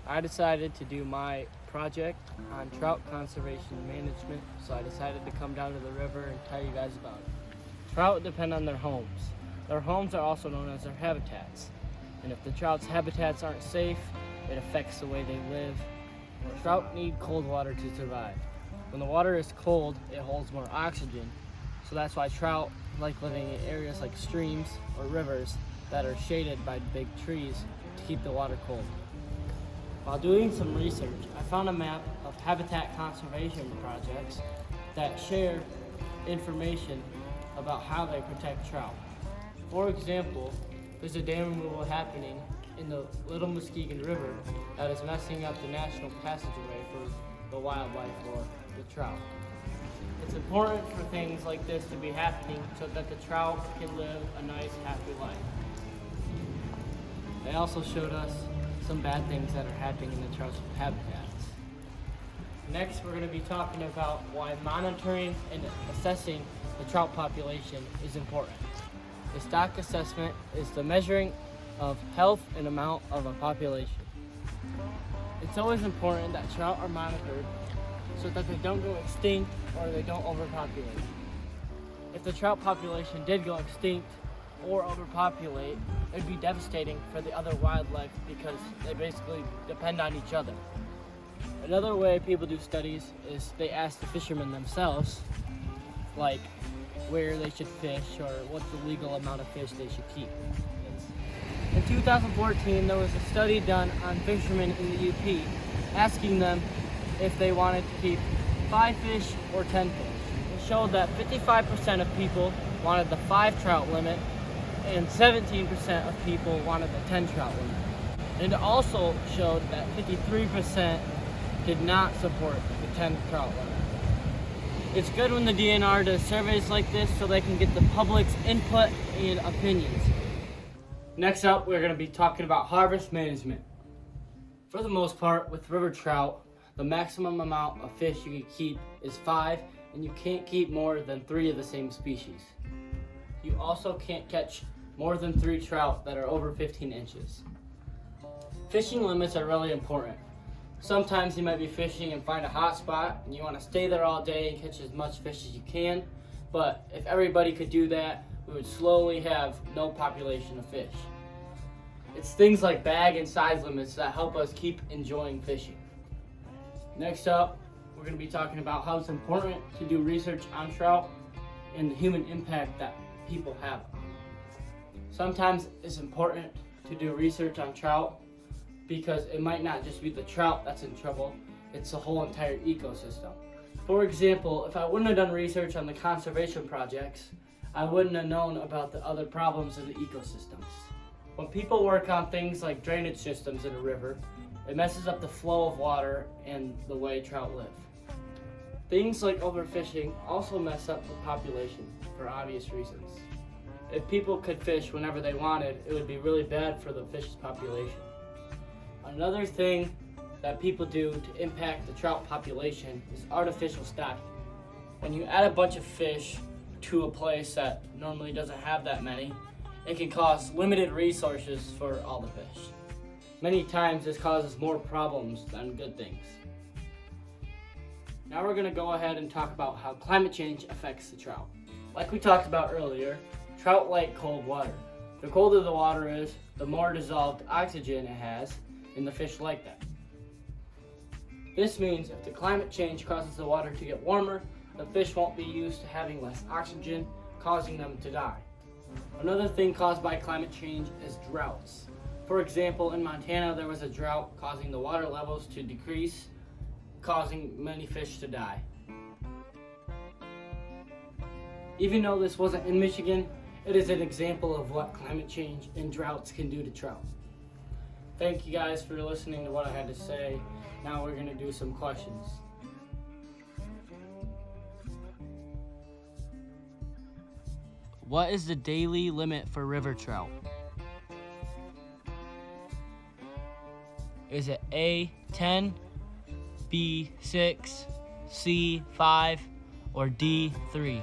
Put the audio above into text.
I decided to do my project on trout conservation management, so I decided to come down to the river and tell you guys about it. Trout depend on their homes. Their homes are also known as their habitats. And if the trout's habitats aren't safe, it affects the way they live. Trout need cold water to survive. When the water is cold, it holds more oxygen. So that's why trout like living in areas like streams or rivers that are shaded by big trees to keep the water cold. While doing some research, I found a map of habitat conservation projects that share information about how they protect trout. For example, there's a dam removal happening in the Little Muskegon River that is messing up the national passageway for the wildlife or the trout. It's important for things like this to be happening so that the trout can live a nice, happy life. They also showed us some bad things that are happening in the trout's habitats. Next, we're going to be talking about why monitoring and assessing the trout population is important. A stock assessment is the measuring of health and amount of a population. It's always important that trout are monitored so that they don't go extinct or they don't overpopulate. If the trout population did go extinct or overpopulate, it'd be devastating for the other wildlife because they basically depend on each other. Another way people do studies is they ask the fishermen themselves, like where they should fish or what the legal amount of fish they should keep is. In 2014, there was a study done on fishermen in the UP asking them if they wanted to keep 5 fish or 10 fish. It showed that 55% of people wanted the 5 trout limit and 17% of people wanted the 10 trout limit. And it also showed that 53% did not support the 10 trout limit. It's good when the DNR does surveys like this so they can get the public's input and opinions. Next up, we're going to be talking about harvest management. For the most part, with river trout, the maximum amount of fish you can keep is 5, and you can't keep more than 3 of the same species. You also can't catch more than 3 trout that are over 15 inches. Fishing limits are really important. Sometimes you might be fishing and find a hot spot and you want to stay there all day and catch as much fish as you can, but if everybody could do that, we would slowly have no population of fish. It's things like bag and size limits that help us keep enjoying fishing. Next up, we're going to be talking about how it's important to do research on trout and the human impact that people have on them. Sometimes it's important to do research on trout because it might not just be the trout that's in trouble, it's the whole entire ecosystem. For example, if I wouldn't have done research on the conservation projects, I wouldn't have known about the other problems in the ecosystems. When people work on things like drainage systems in a river, it messes up the flow of water and the way trout live. Things like overfishing also mess up the population for obvious reasons. If people could fish whenever they wanted, it would be really bad for the fish's population. Another thing that people do to impact the trout population is artificial stocking. When you add a bunch of fish to a place that normally doesn't have that many, it can cause limited resources for all the fish. Many times this causes more problems than good things. Now we're going to go ahead and talk about how climate change affects the trout. Like we talked about earlier, trout like cold water. The colder the water is, the more dissolved oxygen it has, and the fish like that. This means if the climate change causes the water to get warmer, the fish won't be used to having less oxygen, causing them to die. Another thing caused by climate change is droughts. For example, in Montana, there was a drought causing the water levels to decrease, causing many fish to die. Even though this wasn't in Michigan, it is an example of what climate change and droughts can do to trout. Thank you guys for listening to what I had to say. Now we're going to do some questions. What is the daily limit for river trout? Is it A, 10, B, 6, C, 5, or D, 3?